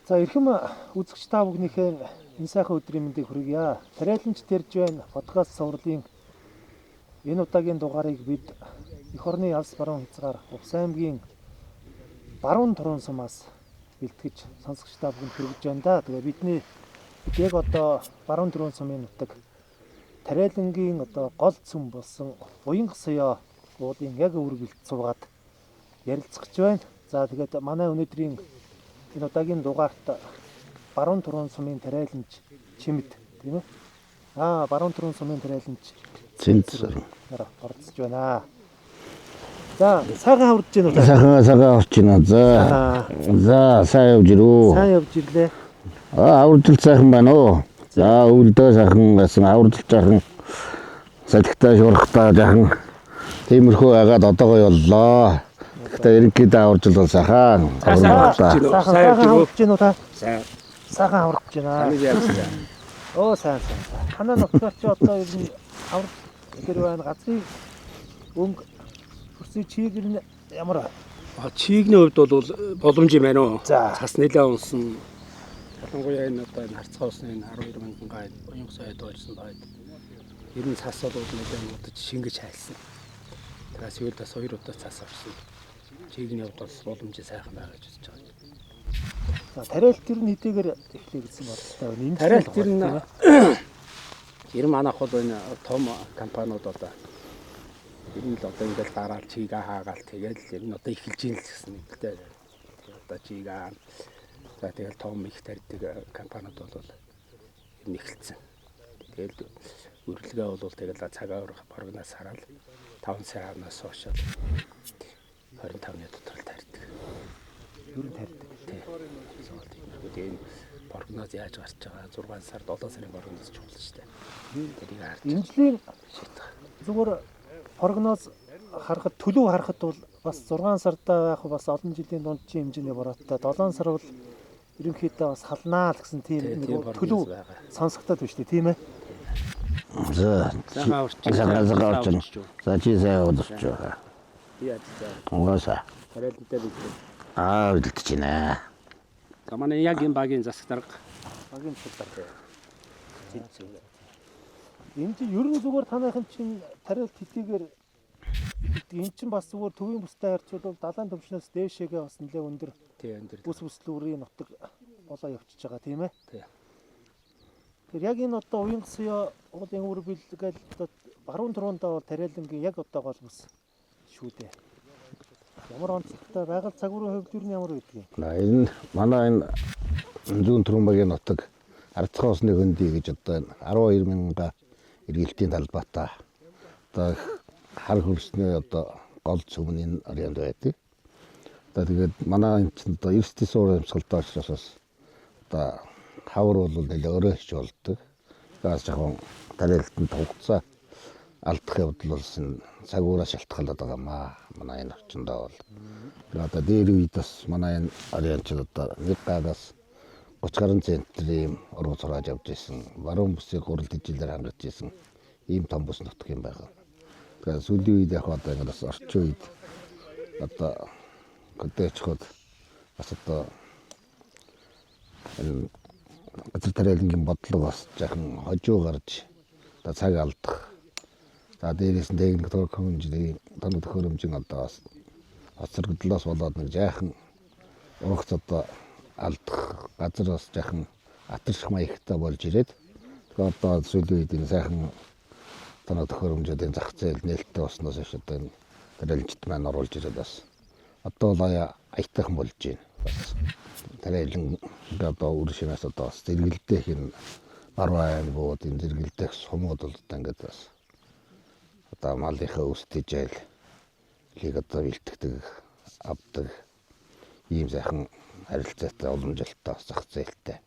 За эрхэм үзэгч та бүхнийхээ энэ сайхан өдрийн мэндийг хүргье. Тариаланч тэрж байна. Подкаст сувралын энэ удаагийн дугаарыг бид эх орны алс баруун хязгаар Увс аймгийн баруун турун сумаас бэлтгэж сонсогч та бүхэнд хүргэж байна да. Тэгээ бид яг одоо баруун турун сумын нутаг Тариалангийн одоо гол цөм болсон Уянга соёо уулын яг өвөр бэлт суугаад ярилцах гэж байна. За тэгээд манай өнөөдрийн энэ удаагийн дугаарт баруун турун сумын тариаланч Чимэд тийм ээ. Баруун турун сумын тариаланч Цэнцэр оролцож байна. За сайхан хаврж гин үү? Сайхан орч байна. За сайн явж ирүү. Сайн явж ирлээ. Авралт сайхан байна уу? За өвөлдөө сайхан байсан. Авралт сайхан салхитай шуурхтай сайхан тиймэрхүү агаад одоогоо боллоо. Гэхдээ ерөнхийдөө аваржл бол сайхан. Сайхан хаврж гин үү та? Сайхан хаврж байна. Сайн. Танаа нутгаар чи одоо ер нь аврал тэр байна. Газрын өнгө хөрсний чигээр нь ямар чигний хувьд бол боломж юм байна уу? За. Цас нэлээд унсан. Ялангуяа энэ одоо энэ харцгаа усны энэ 12 мянган гай уянга соёод ойрсон байд. Ер нь цас бол нэлээд удаж шингэж хайлсан. Тэгээс юу дас 2 удаа цас авсан. Чигний хувьд бол боломжтой сайхан байгаа гэж үзэж байгаа. За тариалт тэр нь хэдийгээр эхлэе гэсэн бодлоо байна. Тариалт тэр нь ер нь манайх бол энэ том компаниуд одоо ер нь л одоо ингээл гараал чигээ хаагаал тэгэл ер нь одоо эхэлж ийн л гэсэн нэгтэй. Одоо чигээ за тэгэл том их тарьдаг компаниуд бол ер нь эхэлсэн. Тэгэл үргэлгээ бол тэгэл цагаар боргоноос хараад 5 сараас хойш 25-ны дотор тарьдаг. Ер нь тарьдаг. Тэгээ энэ боргоноос яаж гарч байгаа 6 сар 7 сарын боргоноос чухал шүү дээ. Тэрийг харж. Энэ жилийн зүгээр прогноз харахад төлөв харахад бол бас 6 сарда яг бас олон жилийн дунд чи хэмжээний бороотой 7 сар бол ерөнхийдөө бас халнаа л гэсэн тийм нэг төлөв сонсогдоод байна шүү дээ тийм ээ. За сайхан орч. За чи сайн удирч байгаа. Яаж за. Угаасаа. Тариалантай бид. Үлдэж байна. За манай яг энэ багийн засаг дарга. Багийн засаг дарга. Энэ чи ер нь зүгээр танайхан чинь тариалт хэдийгээр энэ чинь бас зүгээр төвийн бустай харьцуулбал далайн төвчнөөс дээшээгээ бас нэлээ өндөр. Тий өндөр. Бүс бүслүүрийн нутаг болоо явчихж байгаа тийм ээ. Тий. Тэр яг энэ одоо уянга соёо уулын өвөр бэлгээл одоо баруун туруундаа бол тариалангийн яг одоо гол бүс шүү дээ. Ямар онцлогтой байгаль цагуурын хувьд юу ямар байдгийг. Энэ манай энэ зүүн түрэн багийн нутаг Арцхан усны хөндөй гэж одоо 12 мянга эргэлтийн талбайтай одоо хар хөрсний одоо гол цөмний арианд байдаг. Одоо тэгээд манай энэ чинь одоо 9 суур амьсгалтай учраас одоо хавар бол нэлээ өрөөч болдог. Газ жоохон тариалтанд хугацаа алдах явдал бол цагуураас шалтгаалаад байгаа маа. Манай энэ орчиндөө бол. Тэгээд одоо дээр үед бас манай энэ арианд ч одоо нэг гагаас 30 гаруй центнер уруу зураад явж исэн. Баруун бүсийг гурал дэжилээр хангаж исэн. Ийм том бүс нутг юм байгаа. Тэгээд сүүлийн үед яг одоо ингэ бас орчин үед одоо годэчход бас одоо газар тариалангийн бодлого бас жаахан хожуу гарч одоо цаг алдах. За дээрээс нь техник тохиромжийн тоног тохиромжийн одоо бас хоцрогдлоос болоод нэг жаахан урагц одоо алдах газар бас жаахан атарших маягтай болж ирээд тэгээд одоо сүүлийн үед энэ сайхан тоног тохиромжийн зах зээл нээлттэй болсноос хойш одоо энэ тариаланчд маань оруулж ирээд бас одоо бол аятайхан болж байна. Бас тариалан одоо үр шинээс одоо бас зэрэгэлдэх энэ баруун бууд энэ зэрэгэлдэх сумууд бол одоо ингээд бас одоо малынхаа өсдөжэл лиг одоо бэлтгэдэг авдаг ийм сайхан харилцаатай уламжлалтай зах зээлтэй.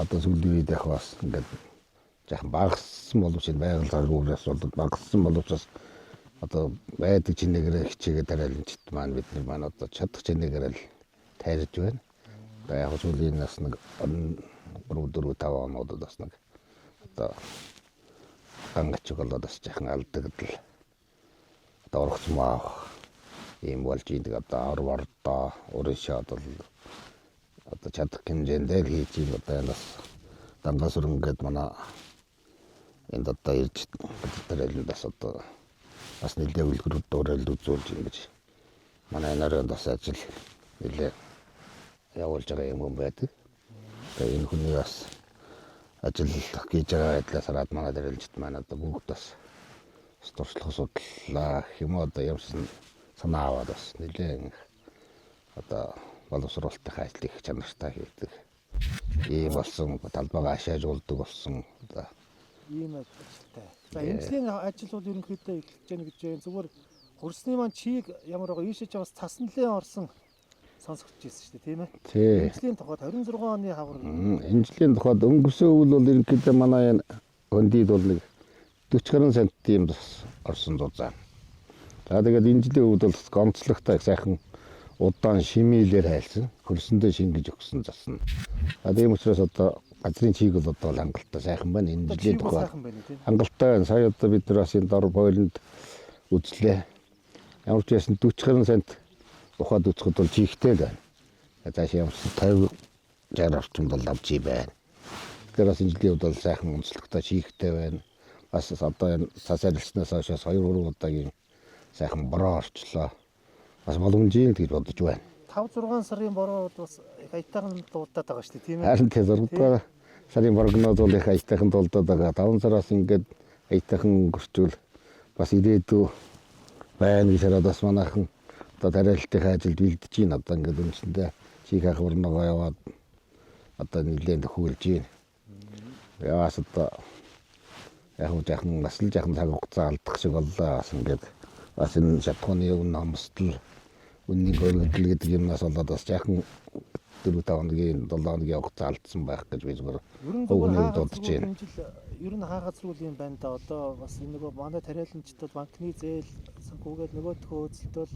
Одоо сүүлийн үед яг бас ингээд жаахан багассан боловч энэ байгаль гаргуураас бол багассан боловч бас одоо байдаг чинээгээр хичээгээ тариаланчд маань бид нар маань одоо чадах чинээгээр л тайрж байна. Одоо яг сүүлийн нас нэг 3-4-5 оноод бас нэг одоо гангач болоод бас жаахан алдагдал одоо ургац маа ийм болж идэг одоо орвордоо өрөөшөө бол одоо чадах хэмжээндээ л хийж ийм одоо энэ бас дамгаас өрөнгөд манай энд одоо ирж тариаланд бас одоо бас нэлээд үлгэрүүд дуурайлд үзүүлж ингэж манай нарийн бас ажил нэлээд явуулж байгаа юм байдаг. Тэгээ энэ хүний бас ажил хийж байгаа байдлаас хараад манай тариалжид маань одоо бүгд бас туршлага судлаа гэх юм уу одоо ямарсан санаа аваад бас нэлээд одоо боловсруулалтын ажил их чанартай хийдэг. Ийм болсон талбайгаа ашаажуулдаг болсон одоо ийм ажилтай. За эмчлийн ажил бол ерөнхийдөө эхэлж гэнэ гэж байна. Зүгээр хөрсний маань чийг ямар байгаа ийшээж бас цаснлын орсон сонсогдож ирсэн шүү дээ, тийм ээ. тий. Эмчлийн тухайд 26 оны хавар Эмчлийн тухайд өнгөрсөн үйл бол ерөнхийдөө манай хөндийд бол нэг 40 гаруй сантим бас орсон дузаа. За тэгээд энэ жилийн үед бол гонцлогтой сайхан удаан шимээлээр хайлсан. Хөрсөндөө шингэж өгсөн засна. Тийм учраас одоо газрын чийг бол одоо хангалттай сайхан байна. Энэ жилийн тухай сайхан байна тийм. хангалттай байна. Сая одоо бид нар бас энэ дор бойлонд үзлээ. Ямар ч байсан 40 гаруй сант ухаад үзэхэд бол чигтэй л байна. Цааш ямар ч 50 60 орчим бол авч ий байна. Тэгэхээр бас энэ жилийн үед бол сайхан онцлогтой чигтэй байна. Бас одоо энэ цаас арилснаас хойш 2-3 удаагийн сайхан бороо орчлоо. Бас боломжийн гэж бодож байна. 5-6 сарын бороо бас аятайхан дуудаад байгаа шүү дээ, тийм ээ. Харин тэр 6 дугаар сарын боргоноо бол их аятайхан дуулдаад байгаа. 5 сараас ингээд аятайхан өнгөрчвөл бас ирээдүй байна гэж хараад бас манайхан одоо тариалтын ажилд бэлдэж байна. Одоо ингээд үндсэндээ чих хаврногоо яваад одоо нэлээд хөвлөж байна. Яас одоо яг жаахан бас л жаахан цаг хугацаа алдах шиг боллоо. Бас ингээд бас энэ шатхууны өмнө хомсдол үнний хөргөдөл гэдэг юмнаас болоод бас жаахан 4-5 хоногийн 7 хоногийн хугацаа алдсан байх гэж би зүгээр өвгөнөд бодож байна. Ер нь хаа газар үл юм байна да. Одоо бас энэ нөгөө манай тариаланчд бол банкны зээл санхүүгээд нөгөөдхөө хөөцөлд бол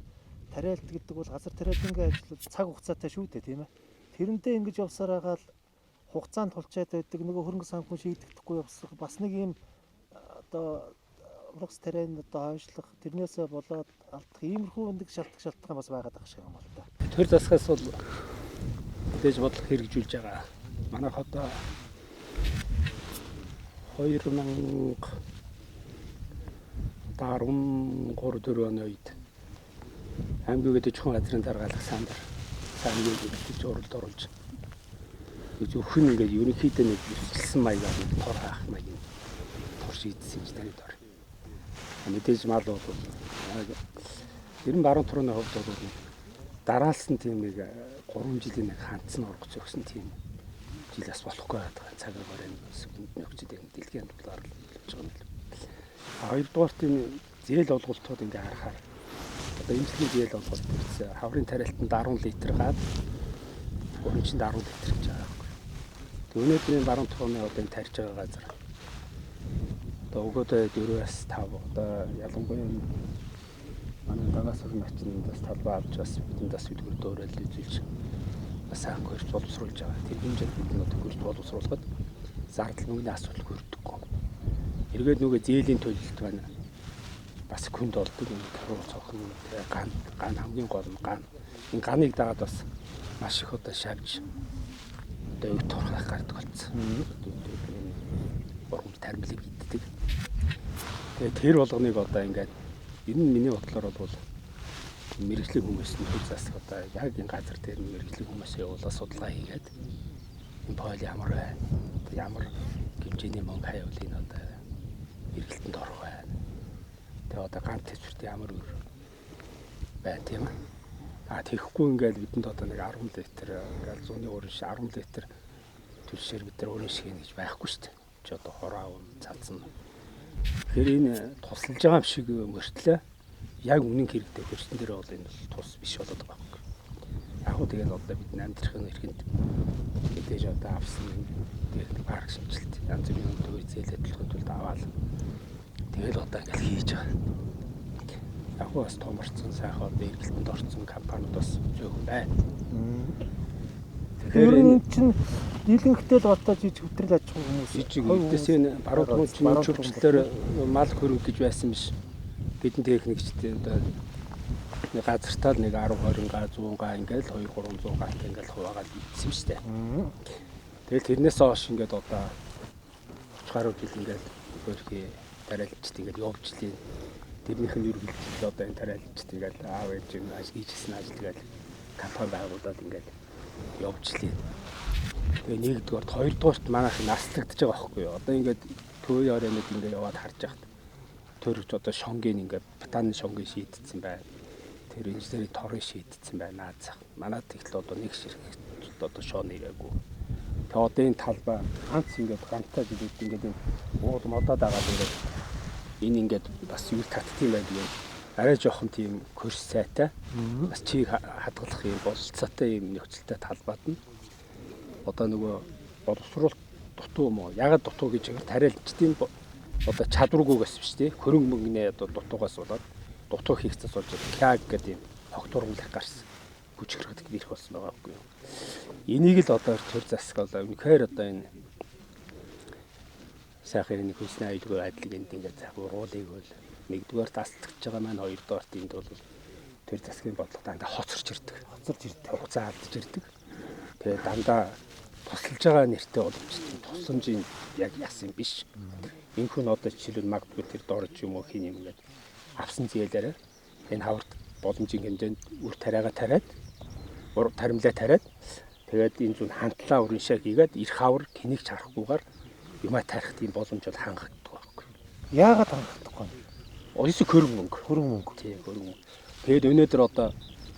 тариалт гэдэг бол газар тариалангийн ажил цаг хугацаатай шүү дээ, тийм ээ. Тэрэндээ ингэж явсаар байгаа л хугацаанд тулчаад байдаг нөгөө хөрөнгө санхүү шийдэгдэхгүй явсах бас нэг юм одоо урагс тарианд одоо хойшлох тэрнээсээ болоод алдах иймэрхүү нэг шалтгаан бас байгаад байгаа шиг юм бол та. Тэр засгаас бол мэдээж бодлого хэрэгжүүлж байгаа. Манайх одоо 2013-4 оны үед аймгийн дэжхон газрын даргаалах сандар цааныг үлдэж уралд оруулж зөвхөн ингээд ерөнхийдөө нэг өсөлсөн маягаар нэг тор хаах маяг тор шийдсэн ч таrid ор. Мэдээж мал бол ер нь баруун турууны хувьд бол дараалсан тийм нэг 3 жилийн нэг хандсан орго зөгсөн тийм жил бас болохгүй байгаа. Цаг агаар энэ нөхцөд энэ дэлхийн талаар л хэлж байгаа юм. Хоёрдугаарт энэ зээл олголтууд ингээ харахаар одоо эмчлийн зээл олголт гэсэн хаврын тариалтанд 10 литр гад өрнчинд 10 литр гэж байгаа байхгүй. Өнөөдрийн баруун турууны одоо энэ тарьж байгаа газар одоо өгөөдөө 4-5 одоо ялангуяа манай дагаас өрн ачны бас талбай авч бас бидэнд бас үлгэр дөөрөл үзүүлж бас сайн хөрч боловсруулж байгаа. Тэр хэмжээнд бид нэг хөрч боловсруулахад зардал мөнгөний асуудал хүрдэггүй. Эргээд нүгэ зээлийн төлөлт байна. Бас хүнд болдог юм таруу цохон ган хамгийн гол нь ган. Энэ ганыг дагаад бас маш их одоо шавж одоо өг турхах гардаг болсон. Боргомж тармилыг иддэг. Тэгээ тэр болгоныг одоо ингээд энэ нь миний бодлоор бол мэрэгжлийн хүмүүс нь хөл засах одоо яг энэ газар дээр мэрэгжлийн хүмүүсээ явуулаад судалгаа хийгээд энэ бойл ямар байна? Ямар хэмжээний мөнгө хаявал энэ одоо эргэлтэнд орох байна. Тэгээ одоо ганц төсвөрт ямар өр байна тийм ээ. Тэгэхгүй ингээд бидэнд одоо нэг 10 литр ингээд зүүнний өрн шиг 10 литр төлшөр бид нар өрн шиг гэж байхгүй шүү дээ. Чи одоо хороо цалцсан. Тэгэхээр энэ тусалж байгаа юм шиг мөртлөө яг үнэн хэрэгтэй хөрсөн дээр бол энэ тус биш болоод байгаа юм. Яг хөө тэгээд одоо бид амьдрахын эрхэнд мэдээж одоо авсан тэгээд парк шинжилт янз бүрийн төвөө зээлэд төлөхөд тулд аваад тэгээд одоо ингээд хийж байгаа. Яг хөө бас том орцсон сайхан одоо эргэлтэнд орцсон компаниуд бас зөөх байна. Тэгэхээр энэ чинь дийлэнхтэй л одоо жиж хөтрөл аж ахуй хүмүүс жижиг эдээс энэ баруун туушны хөрчлөлтөөр мал хөрөнгө гэж байсан биш. Бидний техникчдийн одоо Нэг газартаа нэг 10 20 га 100 га ингээл 2 300 га ингээл хуваагаад ийдсэн шүү дээ. Тэгэл тэрнээс хойш ингээд одоо 30 гаруй жил ингээл өөрхий тариалчд ингээд явж лээ. Тэрнийх нь юу хэлчихлээ одоо энэ тариалчд ингээд аав ээж нь хийжсэн ажил тэгэл компани байгуулад ингээд явж лээ. Тэгээ нэгдүгээрт хоёрдугаарт манайх наслагдаж байгаа байхгүй юу. Одоо ингээд төвөө оройнод ингээд яваад харж байхад төрөж одоо шонгийн ингээд батаны шонгийн шийдсэн байна. Тэр инженерийн торын шийдсэн байна наазах. Манайд ихл одоо нэг ширхэг одоо шоон ирээгүй. Тэгээ одоо энэ талбай ганц ингээд ганцтай жилүүд ингээд энэ ууд модоод агаад ингээд энэ ингээд бас юу татдсан байдгийг арай жоохон тийм курс сайтай бас чийг хадгалах юм бололцоотой юм нөхцөлтэй талбайд нь одоо нөгөө боловсруулалт дутуу юм уу? Ягаад дутуу гэж тариалчдын одоо чадваргүйгээс биш тий. Хөрөнгө мөнгөний одоо дутуугаас болоод дутуу хийх цас болж каг гэдэг юм хогтурмлах гарсан. Бүч хэрэгт ирэх болсон байгаа байхгүй юу? Энийг л одоо төр засаг болоо үнэхээр одоо энэ сайхан нэг хүнсний аюулгүй байдлыг энд ингээд ургуулыг бол нэгдүгээр тасалдчихж байгаа маань хоёрдугаар энд бол төр засгийн бодлого дандаа хоцорч ирдэг. Хугацаа алдж ирдэг. Тэгээ дандаа тусалж байгаа нэртэй боловч тусламжийн яг ясан биш. Энэхүү нь одоо жишээлбэл магадгүй тэр дорж юм уу хин юм ингээд авсан зээлээрээ энэ хаварт боломжийн хэмжээнд үр тариага тариад таримлаа тариад тэгээд энэ зүүн хандлаа урыншаа хийгээд эх хавар кэнийгч харахгүйгээр юмаа тарих тийм боломж бол хангагддаг байхгүй. Яагаад хангагдахгүй вэ? Өөрөөсөө хөрөнгө мөнгө. Тийм хөрөнгө. Тэгээд өнөөдөр одоо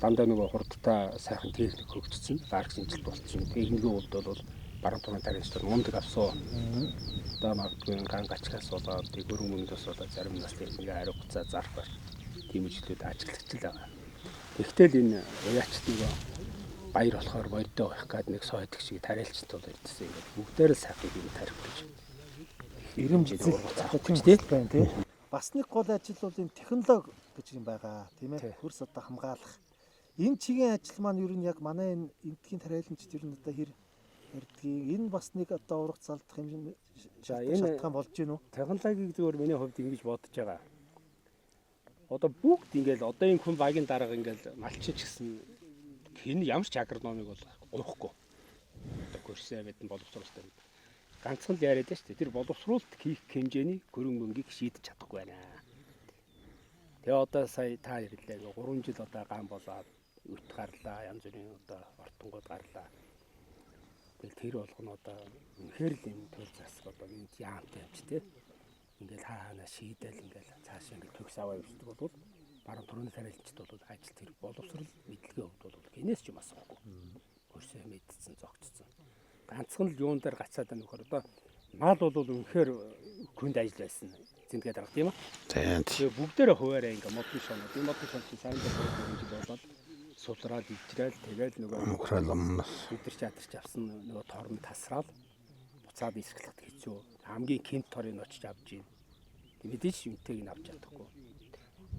дандаа нөгөө хурдтай сайхан техник хөгжсөн, дараг шинжилт болчихсон. Техникийн хувьд бол баруун тугаан тариалчдад мундаг авсан. Одоо магадгүй ган гачгаас болоод тэг хөрөнгө мөнгөөс болоод зарим нас техникийн хариу хугацаа зарах байх. Тийм ижлүүд ажиглагч л байгаа. Тэгтэл энэ уяачт нөгөө баяр болохоор бордоо байх гээд нэг сойдог шиг тариалчд бол ирдсэн. Ингээд бүгдээр л сайхан юм тарих гэж. Ирэмжил заах тийм байна тий. Бас нэг гол ажил бол энэ технологи гэж юм байгаа тийм ээ. Хөрс одоо хамгаалах. Энэ чигийн ажил маань ер нь яг манай энэ эндхийн тариаланчид ер нь одоо хэр ярдгийг энэ бас нэг одоо урах залдах юм шалтгаан болж гин үү? Технологиг зөвөр миний хувьд ингэж бодож байгаа. Одоо бүгд ингээл одоо энэ хүн багийн дарга ингээл малчиж гисэн хин ямар ч агрономыг бол гоохгүй. Одоо курсээ мэдэн боловсруулалттай. Ганцхан л яриад шүү дээ. Тэр боловсруулалт хийх хэмжээний хөрөнгө мөнгийг шийдэж чадахгүй байна. Тэгээ одоо сая та ярьлаа. 3 жил одоо ган болоод өт гарлаа, янз бүрийн одоо ортонгууд гарлаа. Тэгэл тэр болгоно одоо үнэхээр л энэ төр засаг одоо энэ яамтай юм чи тээ. Ингээл хаана шийдэл ингээл цааш ингээл төгс аваа явуулдаг бол баруун төрөний тариалчд бол ажил тэр боловсрол мэдлэгийн хувьд бол хинээс ч юм асахгүй. Хөрсөө мэдсэн зогцсон. Ганцхан л юун дээр гацаад байна нөхөр одоо мал бол үнэхээр хүнд ажил байсан. Зинтгээд арга тийм үү? Тийм. Тэгээ бүгдээрээ хуваараа ингээ модны шонод. Энэ модны шонод сайн дээр болоод сулраад ижрээл тэгэл нөгөө өдөр чатарч авсан нөгөө торн тасраал буцаад искэлхт хэцүү. Хамгийн кент торыг очиж авч ийн. Мэдээж үнтэйг нь авч чадахгүй.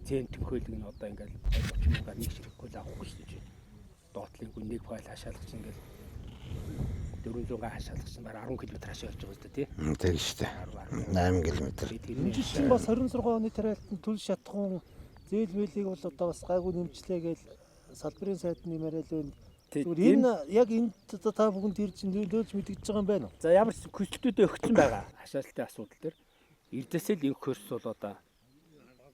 Зэн төнхөөлөг нь одоо ингээл 30 мянгаар нэг ширэхгүй л авахгүй шүү дээ. Доотлын гүн нэг файл хашаалгач ингээл 400 га хашаалгасан баг 10 км хашаа болж байгаа зү тий. Тийм шүү дээ. 8 км. Энэ чинь бас 26 оны тариалтанд түл шатхуун зээл мэлийг бол одоо бас гайгүй нэмчлээ гэж салбарын сайд нэмэрэл байна. Зүгээр энэ яг энэ та бүхэнд тэр чинь нөлөөлж мэдгэж байгаа юм байна уу? За ямар ч хүчлэлтүүд өгсөн байгаа хашаалтын асуудал дээр эрдээсээ л энэ хөрс бол одоо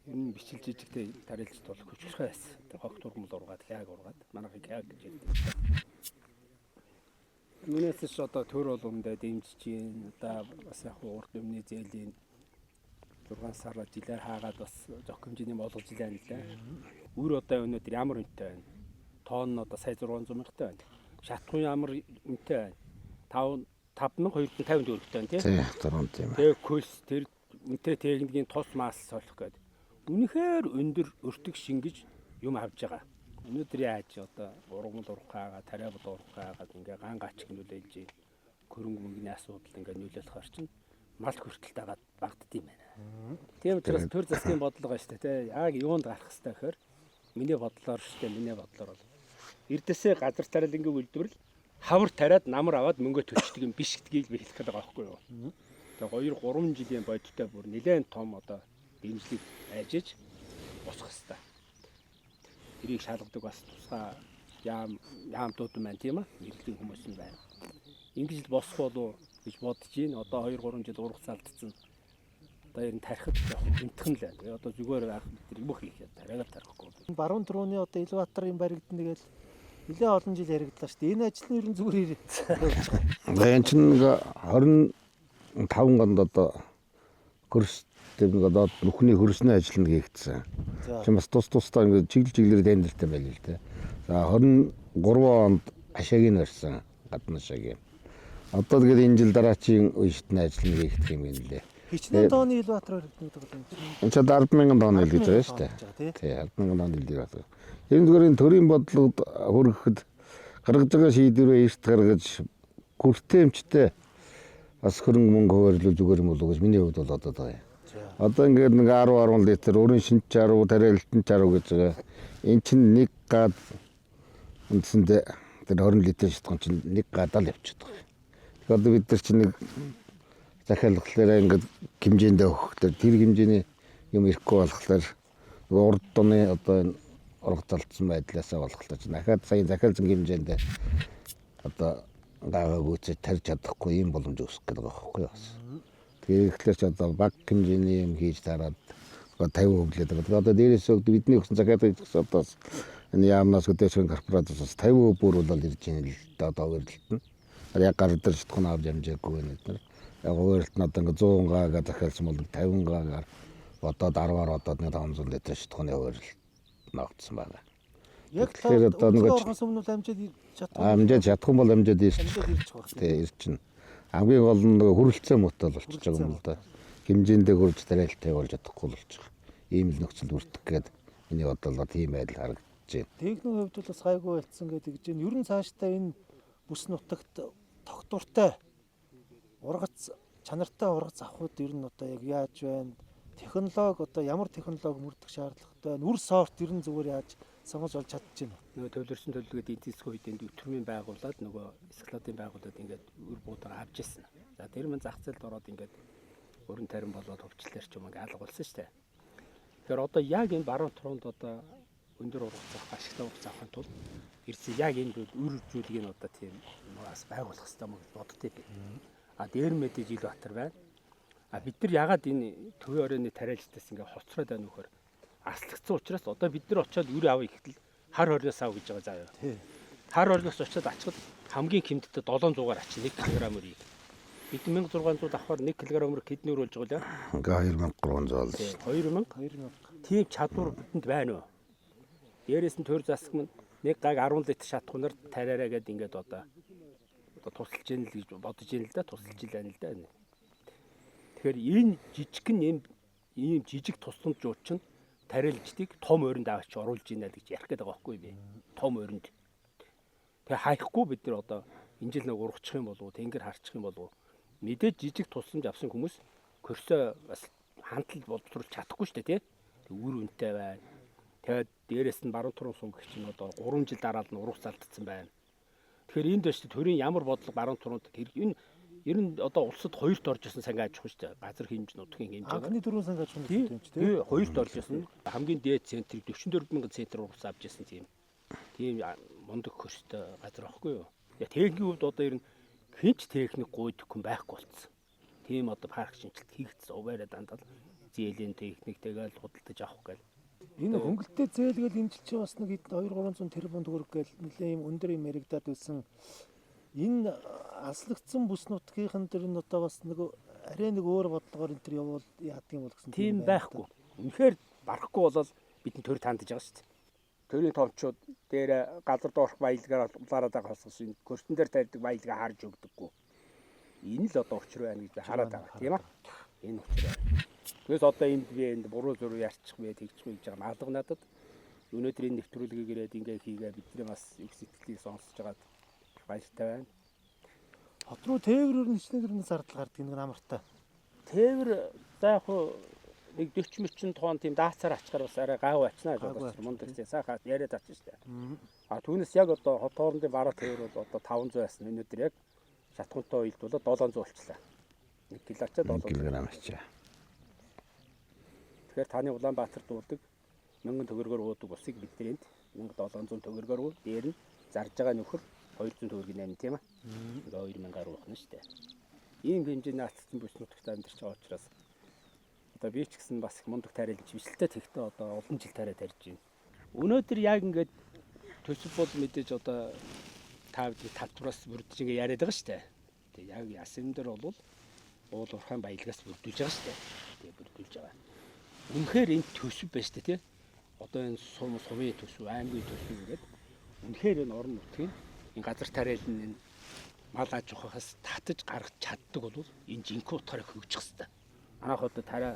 энэ бичил жижигтэй тариалжт бол хүчлэх байсан. Тэр хогт урмал ургаад хяаг ургаад манайхыг хяаг гэж хэлдэг. Үнэхээр ч одоо төр болгондоо дэмжиж гин одоо бас яг урд өмнө зээлийн 6 сараар жилээр хаагаад бас зөх хэмжээний болгож илээ юм лээ. Үр одоо өнөөдөр ямар үнэтэй байна? Тоон нь одоо сая 600 мянгаттай байна. Шатхуун ямар үнэтэй байна? 5250 төгрөгтэй байна тий. Тийм тийм. Тэгээ курс тэр үнэтэй техникийн тус мас солих гээд үнэхээр өндөр өртөг шингэж юм авж байгаа. Өнөөдөр яаж одоо ургамал урхаагаа, тариабал урхаагаа ингээ ган гач нөлөөлж хөрөнгө мөнгөний асуудал ингээ нөлөөлөхөр чинь мал хүртэл дагаад багддсан юм байна. Тийм учраас төр засгийн бодлого шүү дээ. Яг юунд гарах хэрэгтэй гэхээр миний бодлоор шүү дээ. Миний бодлоор бол эрдээсээ газар тариалангийн үйлдвэрлэл хавар тариад намар аваад мөнгө төлчдөг юм биш гэдгийг би хэлэх гээд байгаа байхгүй юу. Тэгээ 2-3 жилийн бодиттой бүр нэлээд том одоо дэмжлэг айжиж босох хэрэгтэй. тэрийг шалгадаг бас тусгай яамтууд маань тийм аа мэрэгдийн хүмүүс нь байна. Ингэж л босох болов гэж бодож байна. Одоо 2-3 жил ургац алдсан. Одоо ер нь тарихад хэмтхэн л байна. Одоо зүгээр анх бид юм хийх яа тарайгаар тарихгүй. Баруун төрөний одоо Илбаатарын баригдана тэгэл нэлээд олон жил яригдлаа шүү дээ. Энэ ажил нь ер нь зүгээр энэ чинь 25 гонд одоо хөрс нэг одоо нүхний хөрсний ажил нь хийгдсэн. Чи бас тусдаа ингээд чиглэлээр тендертэй байл л дээ. За 23 онд ашаагийн барьсан гадна ашаагийн. Одоо тэгээд энэ жил дараачийн үеийн ажил нь хийгдэх юм ин лээ. Хичнээн тооны Илбаатар баригдана гэдэг юм. Энд ч 10,000 тонн л гэж байгаа шүү дээ. Тий, 10,000 тонн л гэж байна. Ер нь зүгээр энэ төрийн бодлогод хүрэхэд гаргаж байгаа шийдвэрээ эрт гаргаж хүртээмжтэй бас хөрөнгө мөнгө хуваарлуулж зүгээр юм болов уу гэж миний хувьд бол бодоод байгаа юм. Одоо ингээд нэг 10 литр өрийн шинж 10 тариалтан 60 гэж байгаа. Эн чинь нэг гад үндсэндээ тэр 20 литр шатхан чинь нэг гадаа л явчихдаг. Тэгэхээр одоо бид нар чинь нэг захиалгалаараа ингээд хэмжээндээ өгөхлөөр тэр хэмжээний юм ирэхгүй болохоор урд дууны одоо энэ ургац алдсан байдлаасаа болохоор чинь дахиад сая захиалсан хэмжээндээ одоо гагаа гүйцэж тарьж чадахгүй юм боломж үүсэх гэдэг байгаа байхгүй бас. Тэгэхээр ихлээр ч одоо баг хэмжээний юм хийж тараад 50% өглөөд байгаа. Одоо дээрээс бидний өгсөн захиалгыг гэсэн одоо энэ яамнаас өдөөшгөн корпорациус 50% бүрүүлэл ирж байгаа л одоо өөрөлдөлтөн. Яг гар дээр шатхуун авч амжаагүй байна бид нар. Яг өөрөлт нь одоо ингээ 100 гаага захиалсан бол 50 гаагаар бодоод 10-аар бодоод 500 литр шатхууны өөрөлт ногдсон байна. Яг тэгэхээр одоо нэг орхос өмнө амжаад чадах. Амжаад чадах юм бол амжаад ирж байгаа. Тий, ирчин. Хамгийн гол нь хөрөлцөө мөтөл болчихж байгаа юм л да. Хэмжээндээ хөрж тариалтай болж чадахгүй болж байгаа. Ийм л нөхцөл бүрдэх гээд миний бодлоо тийм байдал харагдаж байна. Техникийн хувьд бол бас гайгүй болцсон гэдэг гэж байна. Ер нь цаашдаа энэ бүс нутагт тогтвортой ургац чанартай ургац авахуд ер нь одоо яг яаж байна? Технологи одоо ямар технологи мөрдөх шаардлагатай байна? Үр сорт ер нь зүгээр яаж сонгож олж чадчихна. Нөгөө төвлөрсөн төлөвлөгөөд эдийн засгийн үеийн төвчмийн байгууллаад нөгөө складын байгууллаад ингээд үр буудлага авч ирсэн. За тэр мань зах зээлд ороод ингээд өрн тарин болоод хөвчлөлэр ч юм ингээд алга болсон шүү дээ. Тэгэхээр одоо яг энэ баруун турунд одоо өндөр ургац авах, ашигтай ургац авахын тулд ирсэн яг энэ үр зүйлийг нь одоо тийм бас байгуулах хэрэгтэй юм гэж боддتي. А дээр мэдээж Илбаатар байна. А бид нар ягаад энэ төвийн оройны тариалжтаас ингээд хоцроод байна вөхөр аслагдсан учраас одоо бид нар очиод үр авъя гэхэл хар хорноос ав гэж байгаа заяа. Хар хорноос очиод ачхад хамгийн хэмтдээ 700-аар ачин 1 кг өрийг. Бид 1600 авахаар 1 кг өрийг хэдний өрүүлж байгаа лээ? Ингээ 2300 л. 2000. Тийм чадвар бидэнд байна уу? Дээрээс нь төр засаг мань нэг гаг 10 литр шатхунаар тариараа гэдэг ингээд одоо тусалж ийн л гэж бодож ийн л да, тусалж ил байна л да. Тэгэхээр энэ жижигхэн ийм жижиг тусламж жууд чинь тариалжтыг том өрөнд аваач оруулж ийна л гэж ярих гэдэг байгаа байхгүй би. Том өрөнд. Тэгээ хайхгүй бид нар одоо энэ жил нэг ургачих юм болов уу, тэнгэр харчих юм болов уу. Мэдээж жижиг тусламж авсан хүмүүс хөрсөө бас хандлт боловсруулж чадахгүй шүү дээ, тий. Үр үнэтэй байна. Тэгээд дээрээс нь баруун турын сумгч нь одоо 3 жил дараал нь ургац алдсан байна. Тэгэхээр энд дэвш төрийн ямар бодлого баруун турунд энэ ер нь одоо улсад хоёрт орж исэн сангийн аж ахуй шүү дээ. Газар хэмж нутгийн хэмж байгаа. Анхны дөрвөн сангийн аж ахуй юм чи тий. Хоёрт орж исэн. Хамгийн дээд центрийг 44,000 центр ургац авч исэн тийм мундаг хөрстэй газар байхгүй юу. Техникийн хувьд одоо ер нь хинч техник гуйдаггүй байхгүй болцсон. Тийм одоо парк шинжилт хийгдсэн уваараа дандаа зээлийн техник тэгэл худалдаж авах гээл. Энэ хөнгөлөлтөд зээлгээл энэ жил чи бас нэг 2-300 тэрбум төгрөг гээл нэлээ юм өндөр юм яригадаад байсан. Энэ аслагдсан бүс нутгийнхан дэр нь одоо бас нэг арай нэг өөр бодлогоор энэ төр явуул яадаг юм бол гэсэн тийм байхгүй. Үнэхээр барахгүй болол бидний төр тандж байгаа шүү дээ. Төрийн томчууд дээр газар доорх баялгаар улаараад байгаа хосгос энэ хөрстөн дээр тавьдаг баялгаа харж өгдөггүй. Энэ л одоо учир байна гэж хараад байгаа тийм аа. Энэ учир байна. Тэгээс одоо энд би энд буруу зуруу ярьчих вэ тэгчих вэ гэж байгаа алга надад. Өнөөдөр энэ нэвтрүүлгийг ирээд ингээ хийгээ бидний бас их сэтгэлийг сонсож байгаад баяртай байна. Хот руу тээврээр нь хичнээн зардал гардаг нэг амартай. Тээвэр за яг нэг 40-40 тонн тийм даацаар ачаар бас арай гав ачнаа гэж бодож мундаг тийм сайхан яриад ачсан шүү дээ. А түүнээс яг одоо хот хоорондын бараа тээвэр бол одоо 500 байсан. Өнөөдөр яг шатхуунтай уйлдуулаад 700 болчихлоо. 1 кг ачаа 700 кг ачаа. Тэгэхээр таны Улаанбаатар дуудаг 1000 төгрөгөөр уудаг усыг бид нэрэнд 1700 төгрөгөөр дээр нь зарж байгаа нөхөр 200 төгрөгийн 8 тийм аа. Ингээ 2000 гаруй байна шүү дээ. Ийм хэмжээний алдсан бүс нутагт амьдарч байгаа учраас одоо би ч гэсэн бас их мундаг тариалж бичлээ тэгтээ одоо олон жил тариа тарьж байна. Өнөөдөр яг ингээд төсөв бол мэдээж одоо талбараас бүрдэж ингээ яриад байгаа шүү дээ. Тэгээ яг ясан дээр бол уул уурхайн баялгаас бүрдүүлж байгаа шүү дээ. Тэгээ бүрдүүлж байгаа. Үнэхээр энэ төсөв байна шүү дээ тий. Одоо энэ сумын төсөв, аймгийн төсөв гэдэг үнэхээр энэ орон нутгийн энэ газар тариалан энэ мал аж ахуйгаас татаж гаргаж чаддаг бол энэ жинхэнэ утгаараа хөгжих хэрэгтэй. Манайх одоо тариа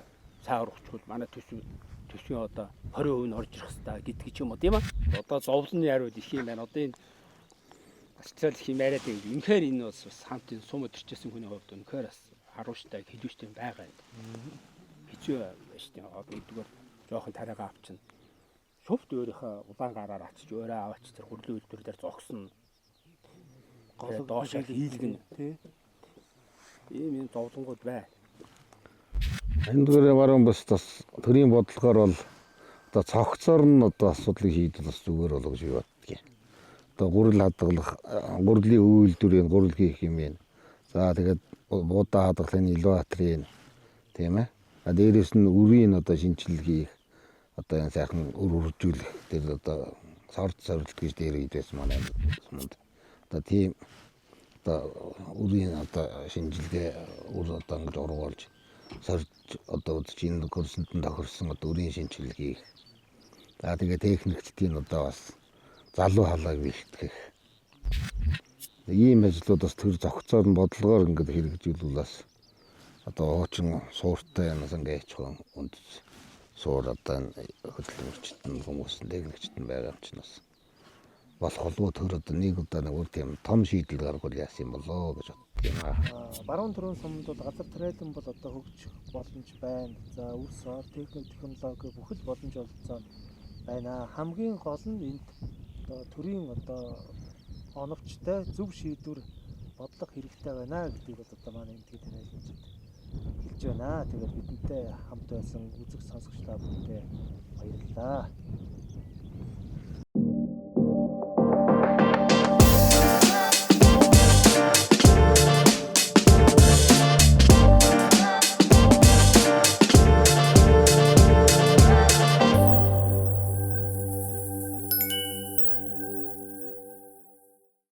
цаарахчгүй манай төсвийн одоо 20% нь орж ирэх хэрэгтэй гэдгийг ч юм уу тийм аа. Одоо зовлонны яриуд их юм байна. Одоо энэ ачаал их юм яриад байгаа. Үнэхээр энэ бас хамт энэ сум өдөрчсэн хүний хувьд үнэхээр бас харуулжтай хэлвчтэй байгаа юм. Хэцүү байж тийм одоо нэгдүгээр жоохон тариагаа авчихна. Шувт өөрийнхөө улаан гараар ачиж өөрөө аваач тэр хурлын үйлдвэр дээр зогсно. Голог доошоо хийлгэн тий. Ийм зовлонгууд бай. Эндгээр баруун бас төрийн бодлогоор бол одоо цогцоор нь одоо асуудлыг шийдэл бас зүгээр болов гэж би боддгийг. Одоо гурил хадгалах, гурилын үйлдвэрийн гурил хийх юм байна. За тэгээд буудаа хадгалахын элеваторын тийм ээ. А дээрээс нь үрийн одоо шинжилгээ хийх одоо энэ сайхан үржүүлэх тэр одоо сорд сорилт гэж дээр хийдээс манай юмд. Одоо тийм одоо үрийн одоо шинжилгээ одоо ингэж ургуулж сорж одоо үзэж энэ курсэнтэн тохирсон одоо үрийн шинжилгээ хийх. За тэгээ техникчдийн одоо бас залуу халааг бэлтгэх. Ийм ажлууд бас тэр зохицоор нь бодлогоор ингэж хэрэгжүүлвэл бас одоо хуучин сууртай юмас ингэж хон үнд суур одоо хөдөлмөрчтөн хүмүүс техникчтэн байгаа юм чинь бас болох болов тэр одоо нэг удаа нэг үр тийм том шийдэл гаргавал яасан юм болоо гэж боддог юм аа. Баруун төрийн сумд бол газар тариалан бол одоо хөгжих боломж байна. За үрс ор техник технологи бүхэл боломж олцоо байна. Хамгийн гол нь энд одоо төрийн одоо оновчтой зөв шийдвэр бодлого хэрэгтэй байна гэдгийг бол одоо манай эмнэлгийн тариаланчид хэлж байна. Тэгээд бидэнтэй хамт байсан үзэг сонсогч та бүхэндээ баярлалаа.